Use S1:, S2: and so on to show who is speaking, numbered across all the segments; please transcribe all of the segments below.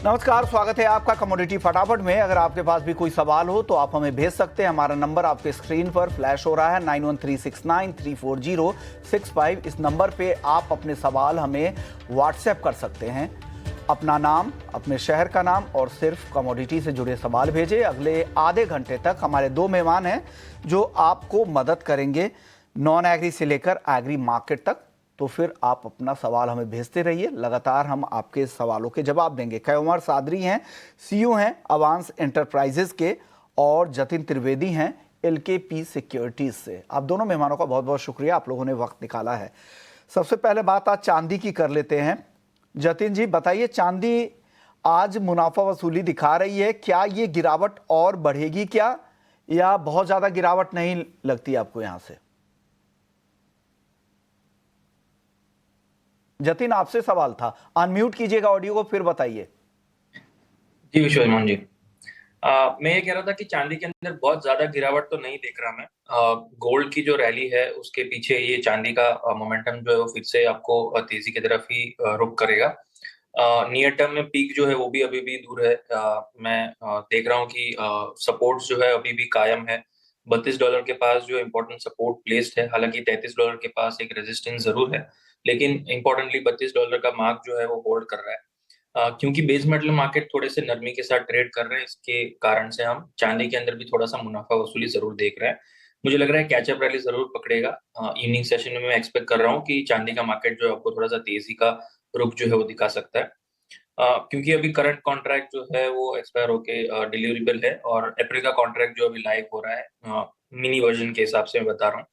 S1: नमस्कार, स्वागत है आपका कमोडिटी फटाफट में। अगर आपके पास भी कोई सवाल हो तो आप हमें भेज सकते हैं। हमारा नंबर आपके स्क्रीन पर फ्लैश हो रहा है 9136934065। इस नंबर पे आप अपने सवाल हमें व्हाट्सएप कर सकते हैं। अपना नाम, अपने शहर का नाम और सिर्फ कमोडिटी से जुड़े सवाल भेजें। अगले आधे घंटे तक हमारे दो मेहमान हैं जो आपको मदद करेंगे नॉन एग्री से लेकर एग्री मार्केट तक। तो फिर आप अपना सवाल हमें भेजते रहिए, लगातार हम आपके सवालों के जवाब देंगे। कयौमर सादरी हैं, सीईओ हैं अवांस एंटरप्राइजेस के, और जतिन त्रिवेदी हैं एलकेपी सिक्योरिटीज से। आप दोनों मेहमानों का बहुत बहुत शुक्रिया, आप लोगों ने वक्त निकाला है। सबसे पहले बात आज चांदी की कर लेते हैं। जतिन जी बताइए, चांदी आज मुनाफा वसूली दिखा रही है, क्या ये गिरावट और बढ़ेगी क्या, या बहुत ज्यादा गिरावट नहीं लगती आपको यहां से? जतिन आपसे सवाल था, अनम्यूट कीजिएगा ऑडियो को, फिर बताइए।
S2: जी विश्वमोहन जी, मैं ये कह रहा था कि चांदी के अंदर बहुत ज्यादा गिरावट तो नहीं देख रहा मैं। गोल्ड की जो रैली है उसके पीछे ये चांदी का मोमेंटम जो है वो फिर से आपको तेजी की तरफ ही रुख करेगा। नियर टर्म में पीक जो है वो भी अभी भी दूर है। मैं देख रहा हूँ कि सपोर्ट जो है अभी भी कायम है। $32 के पास जो इम्पोर्टेंट सपोर्ट प्लेस्ड है, हालांकि $33 के पास एक रेजिस्टेंस जरूर है, लेकिन इंपॉर्टेंटली $32 का मार्क जो है वो होल्ड कर रहा है। क्योंकि बेस मेटल मार्केट थोड़े से नरमी के साथ ट्रेड कर रहे हैं, इसके कारण से हम चांदी के अंदर भी थोड़ा सा मुनाफा वसूली जरूर देख रहे हैं। मुझे लग रहा है कैचअप रैली जरूर पकड़ेगा। इवनिंग सेशन में मैं एक्सपेक्ट कर रहा हूँ कि चांदी का मार्केट जो है आपको थोड़ा सा तेजी का रुख जो है वो दिखा सकता है। क्योंकि अभी करंट कॉन्ट्रैक्ट जो है वो एक्सपायर होके डिलीवरेबल है, और अप्रैल का कॉन्ट्रैक्ट जो अभी लाइव हो रहा है मिनी वर्जन के हिसाब से मैं बता रहा हूँ।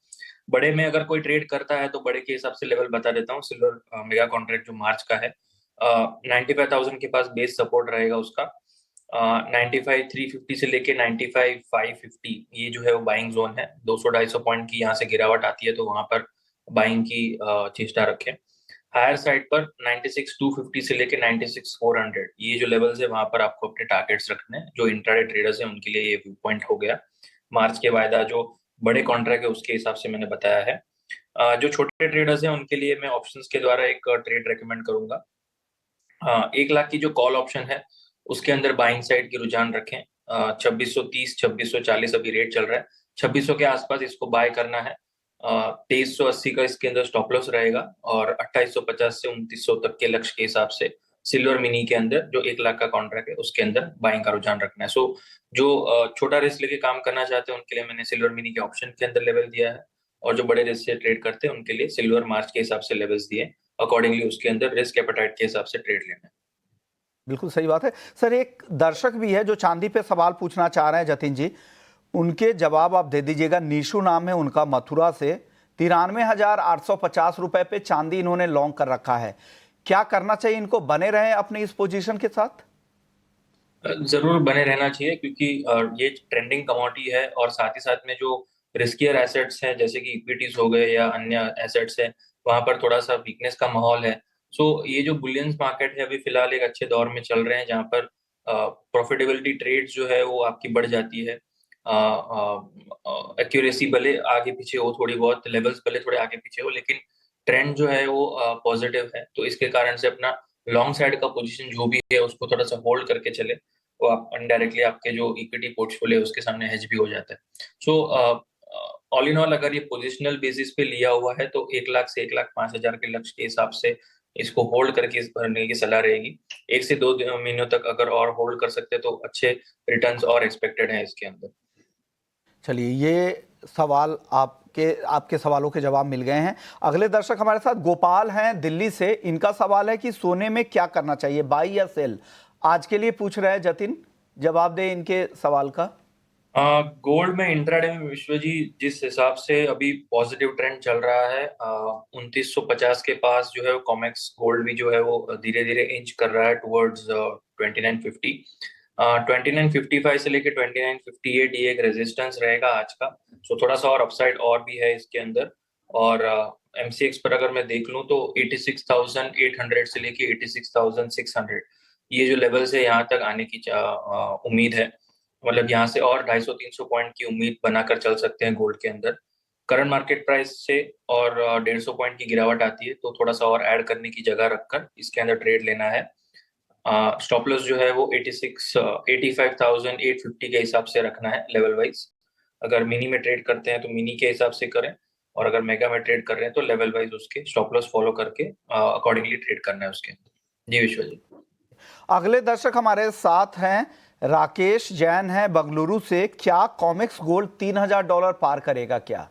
S2: बड़े में अगर कोई ट्रेड करता है तो बड़े के हिसाब से लेवल बता देता हूँ। सिल्वर मेगा कॉन्ट्रैक्ट जो मार्च का है, 95,000 के पास बेस सपोर्ट रहेगा उसका। 95,350 से लेके 95,550 ये जो है वो बाइंग जोन है। 200-250 पॉइंट की यहाँ से गिरावट आती है तो वहां पर बाइंग की चेष्टा रखें। हायर साइड पर 96,250 से लेके 96,400 ये जो लेवल्स है वहां पर आपको अपने टारगेट्स रखने हैं। जो इंट्राडे ट्रेडर्स हैं उनके लिए ये व्यू पॉइंट हो गया। मार्च के वायदा जो बड़े कॉन्ट्रैक्ट है उसके हिसाब से मैंने बताया है। जो छोटे ट्रेडर्स हैं उनके लिए मैं ऑप्शंस के द्वारा एक ट्रेड रेकमेंड करूंगा। 1 लाख की जो कॉल ऑप्शन है उसके अंदर बाइंग साइड की रुझान रखें। 2630 2640 अभी रेट चल रहा है, 2600 के आसपास इसको बाय करना है। 2380 का इसके अंदर स्टॉप लॉस रहेगा, और 2850 से 2900 तक के लक्ष्य के हिसाब से सिल्वर मिनी के अंदर जो 1 लाख का कॉन्ट्रैक्ट है उसके अंदर बाइंग का रुझान रखना है। सो जो छोटा रिस्क लेके काम करना चाहते हैं उनके लिए मैंने सिल्वर मिनी के ऑप्शन के अंदर लेवल दिया है, और जो बड़े रिस्क से ट्रेड करते हैं उनके लिए सिल्वर मार्च के हिसाब से लेवल्स दिए। अकॉर्डिंगली उसके अंदर रिस्क एपेटाइट के हिसाब से ट्रेड लेना है।
S1: बिल्कुल सही बात है सर। एक दर्शक भी है जो चांदी पे सवाल पूछना चाह रहे हैं जतिन जी, उनके जवाब आप दे दीजिएगा। नीशू नाम है उनका, मथुरा से। 93,850 रुपए पे चांदी इन्होंने लॉन्ग कर रखा है। क्या करना चाहिए इनको, बने रहें अपनी इस पोजीशन के साथ?
S2: जरूर बने रहना चाहिए, क्योंकि ये ट्रेंडिंग कमोडिटी है, और साथ ही साथ में जो रिस्कियर एसेट्स हैं जैसे कि इक्विटीज हो गए या अन्य एसेट्स हैं वहां पर थोड़ा सा वीकनेस का माहौल है। सो ये जो बुलियंस मार्केट है अभी फिलहाल एक अच्छे दौर में चल रहे हैं, जहां पर प्रॉफिटेबिलिटी ट्रेड्स जो है वो आपकी बढ़ जाती है। एक्यूरेसी भले आगे पीछे हो, थोड़ी बहुत लेवल्स भले थोड़े आगे पीछे हो, लेकिन ट्रेंड जो है वो पॉजिटिव है। तो इसके कारण से अपना लॉन्ग साइड का पोजीशन जो भी है उसको थोड़ा सा होल्ड करके चले, तो आप इनडायरेक्टली आपके जो इक्विटी पोर्टफोलियो उसके सामने हेज भी हो जाता है। सो ऑल इन ऑल अगर ये पोजिशनल बेसिस पे लिया हुआ है तो 1 लाख से 1,05,000 के लक्ष्य के हिसाब से इसको होल्ड करके इस भरने की सलाह रहेगी। 1 से 2 महीनों तक अगर और होल्ड कर सकते हैं तो अच्छे रिटर्न्स और एक्सपेक्टेड हैं इसके अंदर।
S1: चलिए, ये सवाल आपके आपके सवालों के जवाब मिल गए हैं। अगले दर्शक हमारे साथ गोपाल हैं दिल्ली से। इनका सवाल है कि सोने में क्या करना चाहिए, बाई या सेल? आज के लिए पूछ रहे हैं जतिन, जवाब दें इनके सवाल का।
S2: गोल्ड में इंट्राडे में विश्व जी जिस हिसाब से अभी पॉजिटिव ट्रेंड चल रहा है, 2950 के पास जो है कॉमेक्स गोल्ड भी जो है वो धीरे धीरे इंच कर रहा है टुवर्ड्स 2950। 2955 से लेके 2958 ये एक रेजिस्टेंस रहेगा आज का। सो थोड़ा सा और अपसाइड और भी है इसके अंदर। और एमसीएक्स पर अगर मैं देख लूं तो 86,800 से लेके 86,600 ये जो लेवल्स है यहाँ तक आने की उम्मीद है। मतलब यहाँ से और 250-300 पॉइंट की उम्मीद बनाकर चल सकते हैं गोल्ड के अंदर। करंट मार्केट प्राइस से और 150 पॉइंट की गिरावट आती है तो थोड़ा सा और ऐड करने की जगह रखकर इसके अंदर ट्रेड लेना है। स्टॉप लॉस जो है वो 85,850 के हिसाब से रखना है लेवल वाइज। अगर मिनी में ट्रेड करते हैं तो मिनी के हिसाब से करें, और अगर मेगा में ट्रेड कर रहे हैं तो लेवल वाइज उसके स्टॉप लॉस फॉलो करके अकॉर्डिंगली ट्रेड करना है उसके। जी विश्व जी।
S1: अगले दर्शक हमारे साथ हैं राकेश जैन है बंगलुरु से। क्या कॉमेक्स गोल्ड $3,000 पार करेगा क्या?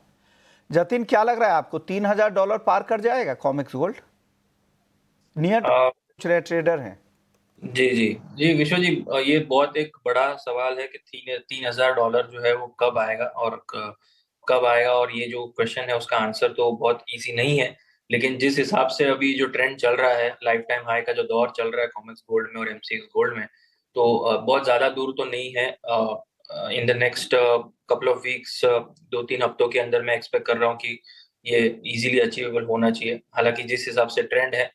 S1: जतिन, क्या लग रहा है आपको, $3,000 पार कर जाएगा कॉमेक्स गोल्ड? नियर पूछ रहे ट्रेडर हैं।
S2: जी जी जी विश्व जी, ये बहुत एक बड़ा सवाल है कि $3,000 जो है वो कब आएगा और कब आएगा, और ये जो क्वेश्चन है उसका आंसर तो बहुत इजी नहीं है। लेकिन जिस हिसाब से अभी जो ट्रेंड चल रहा है, लाइफ टाइम हाई का जो दौर चल रहा है कॉमेक्स गोल्ड में और एमसीएक्स गोल्ड में, तो बहुत ज्यादा दूर तो नहीं है। In the next couple of weeks, 2-3 हफ्तों के अंदर मैं एक्सपेक्ट कर रहा हूँ कि ये इजीली अचीवेबल होना चाहिए। हालांकि जिस हिसाब से ट्रेंड है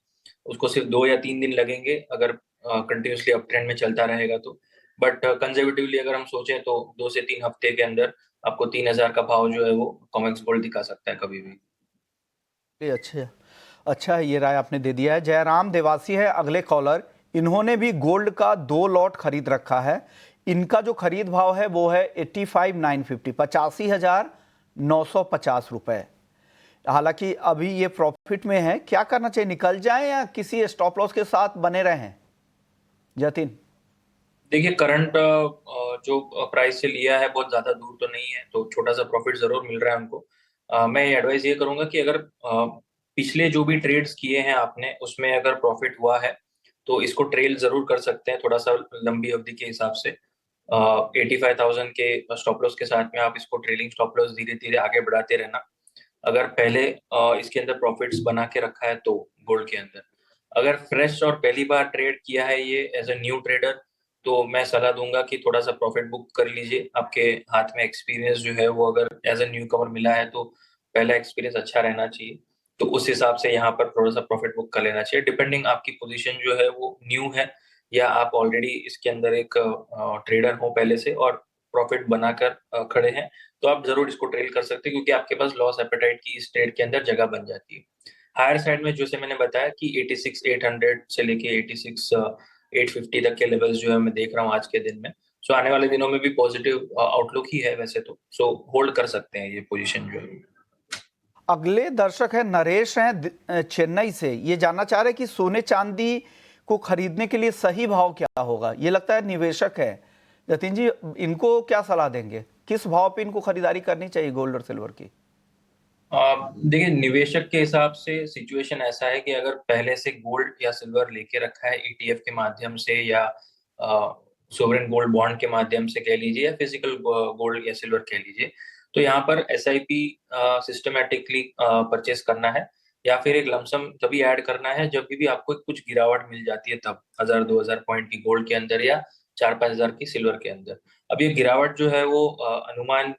S2: उसको सिर्फ 2 या 3 दिन लगेंगे अगर कंटिन्यूसली अप ट्रेंड में चलता रहेगा तो। बट कंजर्वेटिवली अगर हम सोचें तो 2 से 3 हफ्ते के अंदर आपको 3,000 का भाव जो है वो कॉमेक्स गोल्ड दिखा सकता है कभी भी।
S1: अच्छा अच्छा, ये राय आपने दे दिया है। जयराम देवासी है अगले कॉलर। इन्होंने भी गोल्ड का 2 लॉट खरीद रखा है। इनका जो खरीद भाव है वो है 85,950, 85,950 रुपए। हालांकि अभी ये प्रॉफिट में है। क्या करना चाहिए, निकल जाए या किसी स्टॉप लॉस के साथ बने रहें? जतिन,
S2: देखिए करंट जो प्राइस से लिया है बहुत ज्यादा दूर तो नहीं है, तो छोटा सा प्रॉफिट जरूर मिल रहा है उनको। मैं एडवाइस ये करूंगा कि अगर पिछले जो भी ट्रेड्स किए हैं आपने उसमें अगर प्रॉफिट हुआ है तो इसको ट्रेल जरूर कर सकते हैं थोड़ा सा लंबी अवधि के हिसाब से। 85,000 के स्टॉप लॉस के साथ में आप इसको ट्रेलिंग स्टॉप लॉस धीरे धीरे आगे बढ़ाते रहना। अगर पहले इसके अंदर प्रॉफिट्स बना के रखा है तो गोल्ड के अंदर, अगर फ्रेश और पहली बार ट्रेड किया है ये एज अ न्यू ट्रेडर, तो मैं सलाह दूंगा कि थोड़ा सा प्रॉफिट बुक कर लीजिए। आपके हाथ में एक्सपीरियंस जो है वो अगर एज अ न्यू कवर मिला है तो पहला एक्सपीरियंस अच्छा रहना चाहिए। तो उस हिसाब से यहाँ पर थोड़ा सा प्रॉफिट बुक कर लेना चाहिए, डिपेंडिंग आपकी पोजीशन जो है वो न्यू है या आप ऑलरेडी इसके अंदर एक ट्रेडर हो पहले से और प्रॉफिट बनाकर खड़े हैं, तो आप जरूर इसको ट्रेल कर सकते हैं क्योंकि आपके पास लॉस एपेटाइट की इस ट्रेड के अंदर जगह बन जाती है। हायर साइड में जैसे मैंने बताया कि 86,800 से लेके 86,850 तक के लेवल्स जो है मैं देख रहा हूँ आज के दिन में। सो आने वाले दिनों में भी पॉजिटिव आउटलुक ही है वैसे तो। सो होल्ड कर सकते हैं ये पोजीशन जो है।
S1: अगले दर्शक है नरेश हैं चेन्नई से। ये जानना चाह रहे हैं कि सोने चांदी को खरीदने के लिए सही भाव क्या होगा। ये लगता है निवेशक है। जतिन जी, इनको क्या सलाह देंगे, किस भाव पे इनको खरीदारी करनी चाहिए गोल्ड और सिल्वर की?
S2: देखिए निवेशक के हिसाब से सिचुएशन ऐसा है कि अगर पहले से गोल्ड या सिल्वर लेके रखा है ईटीएफ के माध्यम से या सोवरेन गोल्ड बॉन्ड के माध्यम से कह लीजिए या फिजिकल गोल्ड या सिल्वर कह लीजिए, तो यहाँ पर एसआईपी सिस्टमेटिकली परचेस करना है या फिर एक लमसम तभी ऐड करना है जब भी आपको कुछ गिरावट मिल जाती है, तब 1,000-2,000 पॉइंट की गोल्ड के अंदर या 4-5 हज़ार की सिल्वर के अंदर। अब ये गिरावट जो है वो अनुमान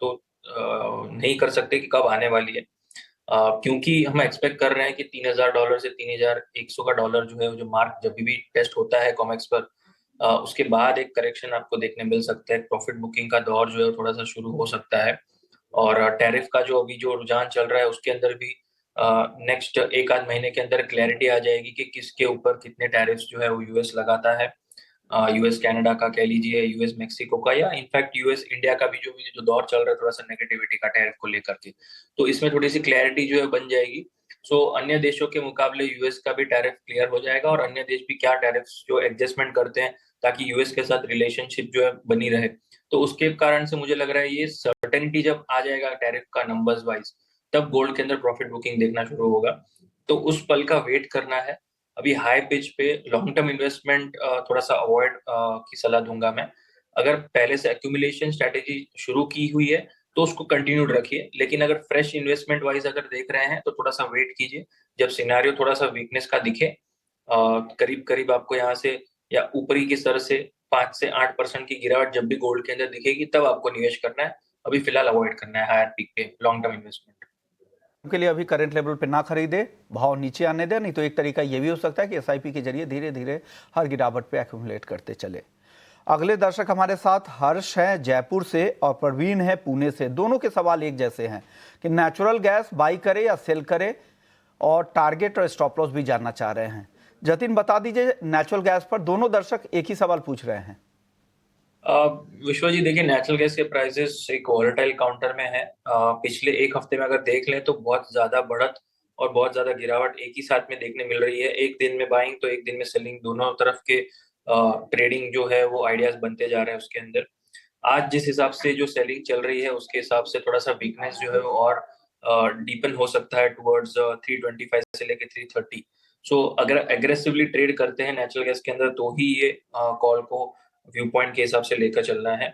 S2: तो नहीं कर सकते कि कब आने वाली है, क्योंकि हम एक्सपेक्ट कर रहे हैं कि $3,000 से 3,100 का डॉलर जो है जो मार्क जब भी टेस्ट होता है कॉमेक्स पर, उसके बाद एक करेक्शन आपको देखने मिल सकता है। प्रॉफिट बुकिंग का दौर जो है थोड़ा सा शुरू हो सकता है, और टैरिफ का जो अभी जो रुझान चल रहा है उसके अंदर भी नेक्स्ट एक आध महीने के अंदर क्लैरिटी आ जाएगी कि किसके ऊपर कितने टैरिफ्स जो है वो यूएस लगाता है। यूएस कनाडा का कह लीजिए, यूएस मेक्सिको का, या इनफैक्ट यूएस इंडिया का भी जो दौर चल रहा है थोड़ा सा नेगेटिविटी का टैरिफ को लेकर के, तो इसमें थोड़ी सी क्लैरिटी जो है बन जाएगी। सो अन्य देशों के मुकाबले यूएस का भी टैरिफ क्लियर हो जाएगा और अन्य देश भी क्या टैरिफ जो एडजस्टमेंट करते हैं ताकि यूएस के साथ रिलेशनशिप जो है बनी रहे, तो उसके कारण से मुझे लग रहा है ये सर्टेनिटी जब आ जाएगा टैरिफ का नंबर्स वाइज, तब गोल्ड के अंदर प्रॉफिट बुकिंग देखना शुरू होगा। तो उस पल का वेट करना है। अभी हाई पिच पे लॉन्ग टर्म इन्वेस्टमेंट थोड़ा सा अवॉइड की सलाह दूंगा मैं। अगर पहले से एक्यूमुलेशन स्ट्रेटेजी शुरू की हुई है तो उसको कंटिन्यूड रखिए, लेकिन अगर फ्रेश इन्वेस्टमेंट वाइज अगर देख रहे हैं तो थोड़ा सा वेट कीजिए। जब सिनेरियो थोड़ा सा वीकनेस का दिखे, करीब करीब आपको यहाँ से या ऊपरी की स्तर से 5 से 8% की गिरावट जब भी गोल्ड के अंदर दिखेगी तब आपको निवेश करना है। अभी फिलहाल अवॉइड करना है हायर पीक पे लॉन्ग टर्म इन्वेस्टमेंट
S1: के लिए अभी करंट लेवल पे ना खरीदे, भाव नीचे आने दे। नहीं तो एक तरीका ये भी हो सकता है कि एसआईपी के जरिए धीरे धीरे हर गिरावट पे एक्यूमुलेट करते चले। अगले दर्शक हमारे साथ हर्ष है जयपुर से और प्रवीण है पुणे से। दोनों के सवाल एक जैसे हैं कि नेचुरल गैस बाई करे या सेल करे, और टारगेट और स्टॉप लॉस भी जानना चाह रहे हैं। जतिन बता दीजिए, नेचुरल गैस पर दोनों दर्शक एक ही सवाल पूछ रहे हैं।
S2: विश्व जी देखिए, नेचुरल गैस के प्राइसेस एक वॉलेटाइल काउंटर में है। पिछले एक हफ्ते में अगर देख लें तो बहुत ज्यादा बढ़त और बहुत ज्यादा गिरावट एक ही साथ में देखने मिल रही है। एक दिन में बाइंग तो एक दिन में सेलिंग, दोनों तरफ के ट्रेडिंग जो है वो आइडियाज बनते जा रहे हैं उसके अंदर। आज जिस हिसाब से जो सेलिंग चल रही है उसके हिसाब से थोड़ा सा वीकनेस जो है वो और डीपन हो सकता है टुवर्ड्स 325 से लेके 330। सो अगर एग्रेसिवली ट्रेड करते हैं नेचुरल गैस के अंदर तो ही ये कॉल को व्यू पॉइंट के हिसाब से लेकर चलना है।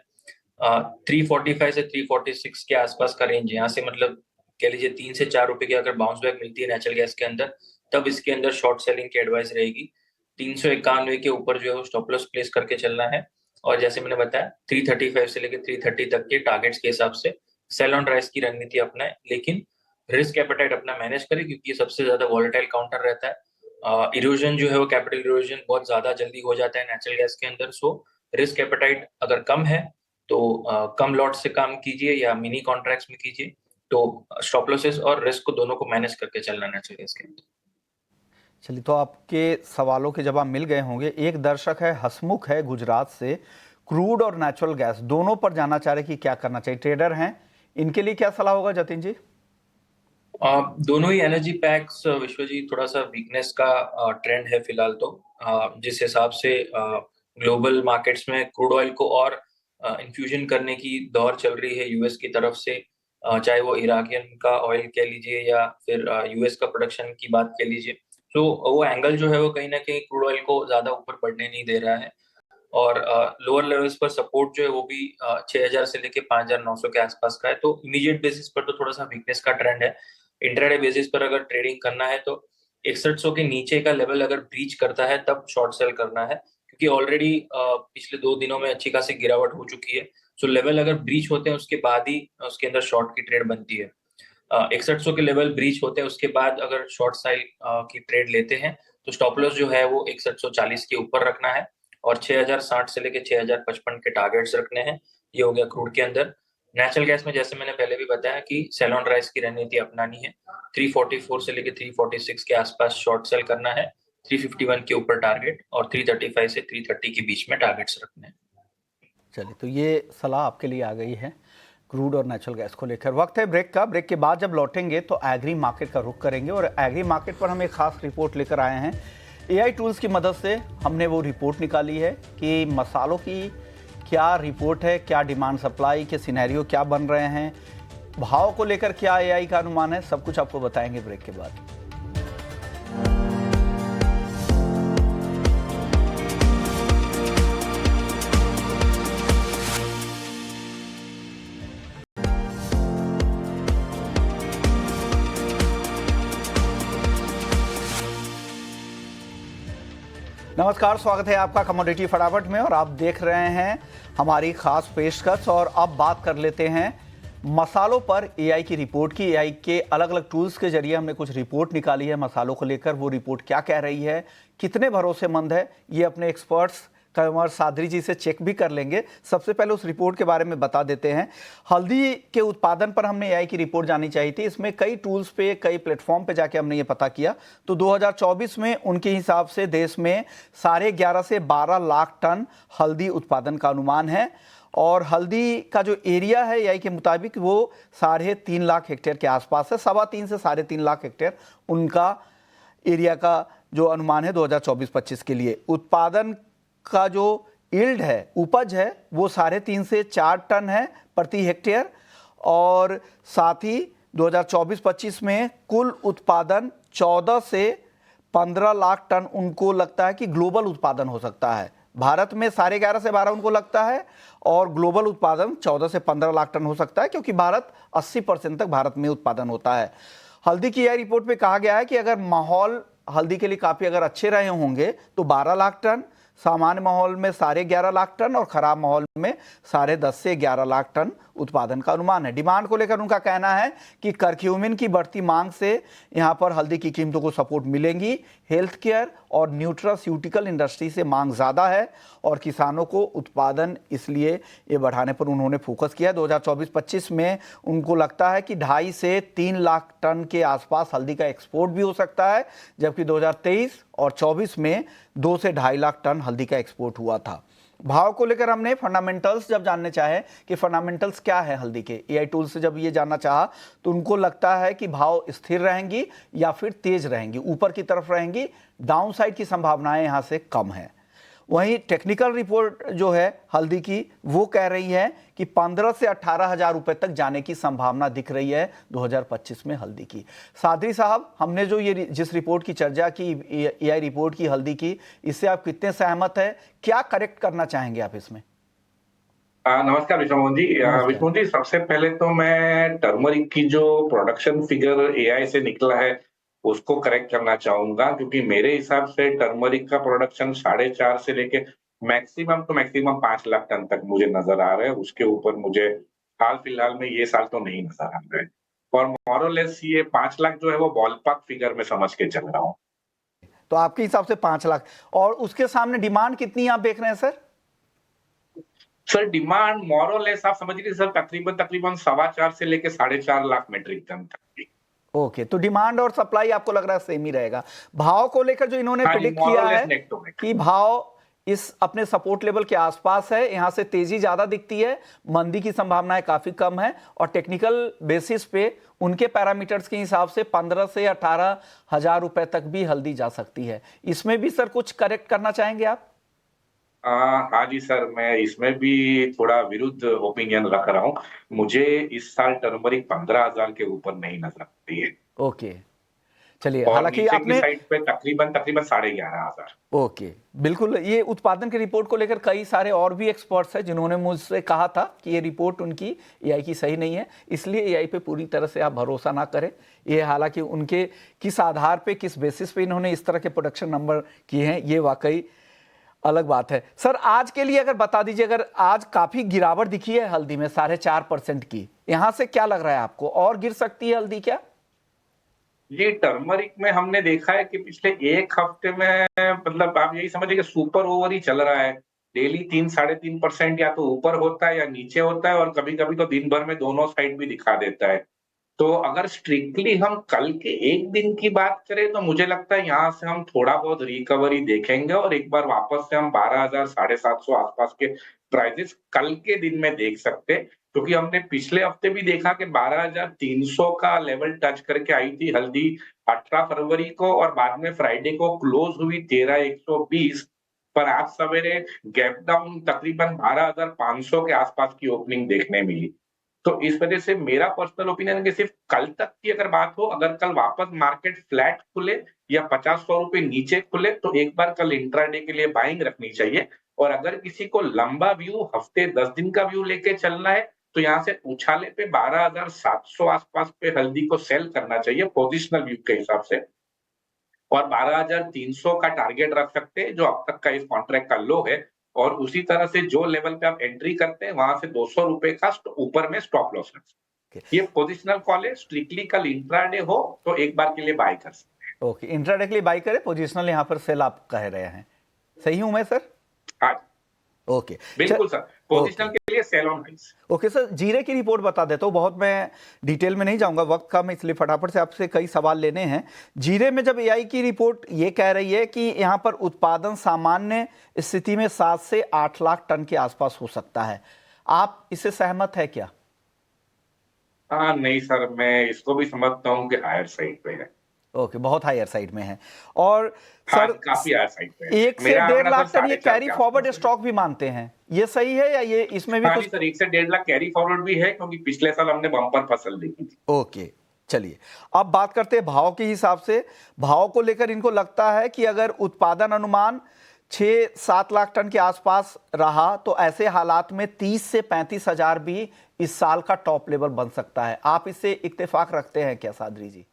S2: 345 से 346 के आसपास का रेंज, यहाँ से मतलब कह लीजिए 3 से 4 रुपए की अगर बाउंस बैक मिलती है नेचुरल गैस के अंदर, तब इसके अंदर शॉर्ट सेलिंग की एडवाइस रहेगी। 391 के ऊपर जो है वो स्टॉप लॉस प्लेस करके चलना है। और जैसे मैंने बताया 335 से लेकर 330 तक के टारगेट्स के हिसाब से सेल ऑन राइज की रणनीति अपनाए, लेकिन रिस्क एपेटाइट अपना मैनेज करे, क्योंकि ये सबसे ज्यादा वॉलेटाइल काउंटर रहता है। इरोजन जो है वो कैपिटल इरोजन बहुत ज्यादा जल्दी हो जाता है नेचुरल गैस के अंदर। सो रिस्क एपेटाइट अगर कम है तो कम लॉट से काम कीजिए या मिनी कॉन्ट्रैक्ट्स में कीजिए, तो स्टॉप लॉसेस और रिस्क को दोनों को मैनेज करके चलना नेचुरल गैस के अंदर।
S1: चलिए, तो आपके सवालों के जवाब मिल गए होंगे। एक दर्शक है, हसमुख है गुजरात से, क्रूड और नेचुरल गैस दोनों पर जानना चाह रहे कि क्या करना चाहिए। ट्रेडर हैं, इनके लिए क्या सलाह होगा जतिन जी?
S2: दोनों ही एनर्जी पैक्स विश्व जी थोड़ा सा वीकनेस का ट्रेंड है फिलहाल तो। जिस हिसाब से ग्लोबल मार्केट्स में क्रूड ऑयल को और इन्फ्यूजन करने की दौर चल रही है यूएस की तरफ से, चाहे वो इराकियन का ऑयल कह लीजिए या फिर यूएस का प्रोडक्शन की बात कह लीजिए, तो वो एंगल जो है वो कहीं ना कहीं क्रूड ऑयल को ज्यादा ऊपर बढ़ने नहीं दे रहा है। और लोअर लेवल्स पर सपोर्ट जो है वो भी 6000 से लेके 5900 के आसपास का है। तो इमीडिएट बेसिस पर तो थोड़ा सा वीकनेस का ट्रेंड है। इंट्राडे बेसिस पर अगर ट्रेडिंग करना है तो 6100 के नीचे का लेवल अगर ब्रीच करता है तब शॉर्ट सेल करना है, क्योंकि ऑलरेडी पिछले 2 दिनों में अच्छी खासी गिरावट हो चुकी है। सो लेवल अगर ब्रीच होते हैं उसके बाद ही उसके अंदर शॉर्ट की ट्रेड बनती है। 6100 के लेवल ब्रीच होते हैं उसके बाद अगर शॉर्ट साइड की ट्रेड लेते हैं तो स्टॉप लॉस जो है वो 6140 के ऊपर रखना है और 6060 से लेके 6055 के टारगेट्स रखने हैं। ये हो गया क्रूड के अंदर। नेचुरल गैस में जैसे मैंने पहले भी बताया कि सेल ऑन राइज की रणनीति अपनानी है। 344 से लेके 346 के आसपास शॉर्ट सेल करना है, 351 के ऊपर टारगेट और 335 से 330 के बीच में टारगेट्स रखने हैं।
S1: चलिए, तो ये सलाह आपके लिए आ गई है क्रूड और नेचुरल गैस को लेकर। वक्त है ब्रेक का। ब्रेक के बाद जब लौटेंगे तो एग्री मार्केट का रुख करेंगे और एग्री मार्केट पर हम एक खास रिपोर्ट लेकर आए हैं। एआई टूल्स की मदद से हमने वो रिपोर्ट निकाली है कि मसालों की क्या रिपोर्ट है, क्या डिमांड सप्लाई के सिनेरियो क्या बन रहे हैं, भाव को लेकर क्या एआई का अनुमान है, सब कुछ आपको बताएंगे ब्रेक के बाद। नमस्कार, स्वागत है आपका कमोडिटी फटाफट में और आप देख रहे हैं हमारी खास पेशकश। और अब बात कर लेते हैं मसालों पर एआई की रिपोर्ट की। एआई के अलग अलग टूल्स के जरिए हमने कुछ रिपोर्ट निकाली है मसालों को लेकर। वो रिपोर्ट क्या कह रही है, कितने भरोसेमंद है, ये अपने एक्सपर्ट्स कंवर सादरी जी से चेक भी कर लेंगे। सबसे पहले उस रिपोर्ट के बारे में बता देते हैं। हल्दी के उत्पादन पर हमने एआई की रिपोर्ट जानी चाहिए थी। इसमें कई टूल्स पे, कई प्लेटफॉर्म पे जाके हमने ये पता किया तो 2024 में उनके हिसाब से देश में 11.5 से 12 लाख टन हल्दी उत्पादन का अनुमान है। और हल्दी का जो एरिया है एआई के मुताबिक वो 3.5 लाख हेक्टेयर के आसपास है। 3.25 से 3.5 लाख हेक्टेयर उनका एरिया का जो अनुमान है 2024-25 के लिए। उत्पादन का जो यील्ड है, उपज है, वो 3.5 से 4 टन है प्रति हेक्टेयर। और साथ ही 2024-25 में कुल उत्पादन 14 से 15 लाख टन उनको लगता है कि ग्लोबल उत्पादन हो सकता है। भारत में 11.5 से 12 उनको लगता है और ग्लोबल उत्पादन 14 से 15 लाख टन हो सकता है, क्योंकि भारत 80% तक भारत में उत्पादन होता है। हल्दी की यह रिपोर्ट में कहा गया है कि अगर माहौल हल्दी के लिए काफ़ी अगर अच्छे रहे होंगे तो 12 लाख टन, सामान्य माहौल में 11.5 लाख टन और खराब माहौल में 10.5 से 11 लाख टन उत्पादन का अनुमान है। डिमांड को लेकर उनका कहना है कि करक्यूमिन की बढ़ती मांग से यहाँ पर हल्दी की कीमतों को सपोर्ट मिलेंगी। हेल्थ केयर और न्यूट्रास्यूटिकल इंडस्ट्री से मांग ज़्यादा है और किसानों को उत्पादन इसलिए ये बढ़ाने पर उन्होंने फोकस किया। 2024-25 में उनको लगता है कि 2.5 से 3 लाख टन के आसपास हल्दी का एक्सपोर्ट भी हो सकता है, जबकि 2023 और 24 में 2 से 2.5 लाख टन हल्दी का एक्सपोर्ट हुआ था। भाव को लेकर हमने फंडामेंटल्स जब जानने चाहे कि फंडामेंटल्स क्या है हल्दी के, एआई टूल से जब ये जानना चाहा तो उनको लगता है कि भाव स्थिर रहेंगी या फिर तेज रहेंगी, ऊपर की तरफ रहेंगी, डाउनसाइड की संभावनाएं यहां से कम है। वहीं टेक्निकल रिपोर्ट जो है हल्दी की वो कह रही है कि 15 से 18 हजार रुपए तक जाने की संभावना दिख रही है 2025 में हल्दी की। सादरी साहब, हमने जो ये जिस रिपोर्ट की चर्चा की, एआई रिपोर्ट की हल्दी की, इससे आप कितने सहमत है, क्या करेक्ट करना चाहेंगे आप इसमें?
S3: नमस्कार विष्णु जी।
S1: नमस्कार।
S3: विष्णु जी, सबसे पहले तो मैं टर्मरिक की जो प्रोडक्शन फिगर एआई से निकला है उसको करेक्ट करना चाहूंगा, क्योंकि मेरे हिसाब से टर्मरिक का प्रोडक्शन 4.5 से लेके मैक्सिमम 5 लाख टन तक मुझे नजर आ रहा है। उसके ऊपर मुझे हाल फिलहाल में ये साल तो नहीं नजर आ रहा है, और मोरलेस ये 5 लाख जो है वो बॉलपार्क फिगर में समझ के चल रहा हूँ।
S1: तो आपके हिसाब से 5 लाख, और उसके सामने डिमांड कितनी आप देख रहे हैं सर?
S3: सर डिमांड मोरलेस आप समझ लीजिए सर, तकरीबन 4.25 से लेके 4.5 लाख मेट्रिक टन तक की।
S1: ओके, तो डिमांड और सप्लाई आपको लग रहा है सेम ही रहेगा। भाव को लेकर जो इन्होंने
S3: हाँ जी,
S1: प्रिडिक्ट किया है
S3: नेक टू नेक।
S1: कि भाव इस अपने सपोर्ट लेवल के आसपास है, यहां से तेजी ज्यादा दिखती है, मंदी की संभावनाएं काफी कम है, और टेक्निकल बेसिस पे उनके पैरामीटर्स के हिसाब से 15 से 18 हजार रुपए तक भी हल्दी जा सकती है। इसमें भी सर कुछ करेक्ट करना चाहेंगे आप?
S3: हाँ जी सर, मैं इसमें भी थोड़ा विरुद्ध ओपिनियन रख रहा हूँ। मुझे इस साल टर्मरिक 15,000 के ऊपर नहीं नजर आती है,
S1: ओके, चलिए,
S3: और
S1: हालांकि
S3: नीचे की
S1: आपने
S3: साइड पे तकरीबन 11,500।
S1: ओके, बिल्कुल, ये उत्पादन की रिपोर्ट को लेकर कई सारे और भी एक्सपर्ट्स हैं जिन्होंने मुझसे कहा था कि ये रिपोर्ट उनकी एआई की सही नहीं है, इसलिए एआई पे पूरी तरह से आप भरोसा ना करें। ये हालांकि उनके किस आधार पे, किस बेसिस पे इन्होंने इस तरह के प्रोडक्शन नंबर किए हैं, ये वाकई अलग बात है। सर, आज के लिए अगर बता दीजिए, अगर आज काफी गिरावट दिखी है हल्दी में 4.5% की, यहां से क्या लग रहा है आपको, और गिर सकती है हल्दी क्या?
S3: ये टर्मरिक में हमने देखा है कि पिछले एक हफ्ते में, मतलब आप यही समझिए कि सुपर ओवर ही चल रहा है। डेली 3-3.5% या तो ऊपर होता है या नीचे होता है, और कभी कभी तो दिन भर में दोनों साइड भी दिखा देता है। तो अगर स्ट्रिक्टली हम कल के एक दिन की बात करें तो मुझे लगता है यहाँ से हम थोड़ा बहुत रिकवरी देखेंगे, और एक बार वापस से हम 12,000 750 आसपास के प्राइसेस कल के दिन में देख सकते हैं। क्योंकि हमने पिछले हफ्ते भी देखा कि 12,300 का लेवल टच करके आई थी हल्दी 18 फरवरी को, और बाद में फ्राइडे को क्लोज हुई 13,120 पर। आज सवेरे गैप डाउन तकरीबन 12,500 के आसपास की ओपनिंग देखने मिली। तो इस वजह से मेरा पर्सनल ओपिनियन है कि सिर्फ कल तक की अगर बात हो, अगर कल वापस मार्केट फ्लैट खुले या 50-100 रुपए नीचे खुले, तो एक बार कल इंट्राडे के लिए बाइंग रखनी चाहिए। और अगर किसी को लंबा व्यू, हफ्ते 10 दिन का व्यू लेके चलना है, तो यहाँ से उछाले पे 12,700 आसपास पे हल्दी को सेल करना चाहिए पोजिशनल व्यू के हिसाब से, और 12,300 का टारगेट रख सकते हैं जो अब तक का इस कॉन्ट्रैक्ट का लो है। और उसी तरह से जो लेवल पे आप एंट्री करते हैं वहां से 200 रुपए का ऊपर में स्टॉप लॉस रख सकते हैं। ये पोजिशनल कॉल है, स्ट्रिक्टली कल इंट्राडे हो तो एक बार के लिए बाय कर सकते हैं।
S1: ओके, इंट्राडे के लिए बाई करें, पोजिशनल यहाँ पर सेल आप कह रहे हैं, सही हूं मैं सर?
S3: हाँ
S1: ओके,
S3: बिल्कुल सर, पोजिशनल के लिए सेल ऑन हाइस।
S1: ओके सर, जीरे की रिपोर्ट बता देता हूँ, बहुत मैं डिटेल में नहीं जाऊंगा, वक्त कम है, इसलिए फटाफट से आपसे कई सवाल लेने हैं। जीरे में जब एआई की रिपोर्ट ये कह रही है कि यहाँ पर उत्पादन सामान्य स्थिति में 7 से 8 लाख टन के आसपास हो सकता है, आप इससे सहमत है क्या?
S3: हाँ नहीं सर, मैं इसको भी समझता हूँ कि हायर साइड पे है।
S1: ओके, बहुत हायर साइड में है, और
S3: हाँ,
S1: सर
S3: काफी हायर साइड पे है।
S1: 1 से 1.5 लाख टन ये
S3: 4.5
S1: कैरी
S3: के
S1: फॉरवर्ड
S3: आसपास है।
S1: स्टॉक भी मानते हैं, ये सही है या ये इसमें भी
S3: हाँ जी
S1: कुछ?
S3: सर, 1 से 1.5 लाख कैरी फॉरवर्ड भी है, क्योंकि पिछले साल हमने बम्पर फसल देखी थी।
S1: ओके, चलिए, अब बात करते हैं भाव के हिसाब से। भाव को लेकर इनको लगता है कि अगर उत्पादन अनुमान 6-7 लाख टन के आसपास रहा तो ऐसे हालात में 30 से 35 हजार भी इस साल का टॉप लेवल बन सकता है। आप इससे इत्तेफाक रखते हैं क्या सादरी जी?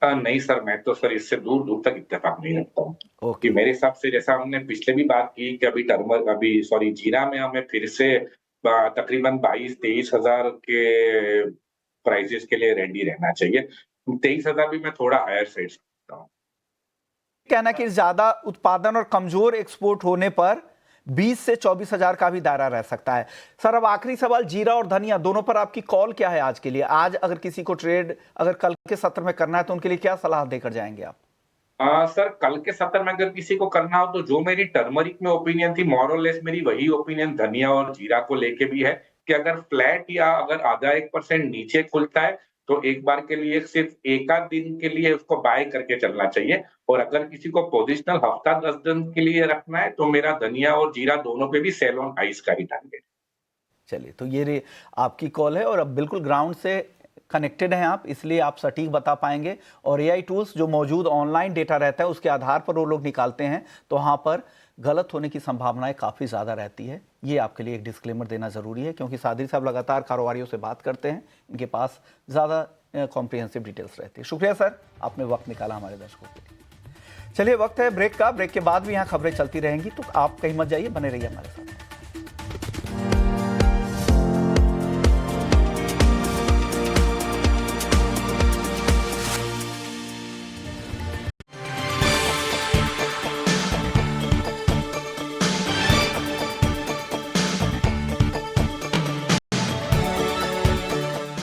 S3: नहीं सर, मैं तो सर इससे दूर दूर तक इत्तेफाक नहीं रखता हूँ कि
S1: ओके,
S3: मेरे हिसाब से, जैसा हमने पिछले भी बात की कि अभी जीरा में हमें फिर से तकरीबन 22-23 हजार के प्राइसेस के लिए रेडी रहना चाहिए। 23,000 भी मैं थोड़ा हायर साइड सकता हूँ।
S1: कहना कि ज्यादा उत्पादन और कमजोर एक्सपोर्ट होने पर 20 से 24 हजार का भी दायरा रह सकता है। सर, अब आखिरी सवाल, जीरा और धनिया दोनों पर आपकी कॉल क्या है आज के लिए? आज अगर किसी को ट्रेड अगर कल के सत्र में करना है तो उनके लिए क्या सलाह देकर जाएंगे आप?
S3: सर कल के सत्र में अगर किसी को करना हो तो जो मेरी टर्मरिक में ओपिनियन थी मोर और लेस मेरी वही ओपिनियन धनिया और जीरा को लेके भी है कि अगर फ्लैट या अगर आधा 1% नीचे खुलता है तो एक बार के लिए सिर्फ एक आध दिन के लिए उसको बाय करके चलना चाहिए। और अगर किसी को पोजिशनल हफ्ता 10 दिन के लिए रखना है तो मेरा धनिया और जीरा दोनों पे भी सेल ऑन हाइस का ही टारगेट।
S1: चलिए, तो ये आपकी कॉल है और अब बिल्कुल ग्राउंड से कनेक्टेड हैं आप, इसलिए आप सटीक बता पाएंगे। और एआई टूल्स जो मौजूद ऑनलाइन डेटा रहता है उसके आधार पर वो लोग निकालते हैं, तो वहाँ पर गलत होने की संभावनाएं काफ़ी ज़्यादा रहती है। ये आपके लिए एक डिस्क्लेमर देना ज़रूरी है, क्योंकि सादरी साहब लगातार कारोबारियों से बात करते हैं, इनके पास ज़्यादा कॉम्प्रिहेंसिव डिटेल्स रहती है। शुक्रिया सर, आपने वक्त निकाला हमारे दर्शकों के लिए। चलिए, वक्त है ब्रेक का। ब्रेक के बाद भी यहाँ खबरें चलती रहेंगी, तो आप कहीं मत जाइए, बने रहिए हमारे साथ।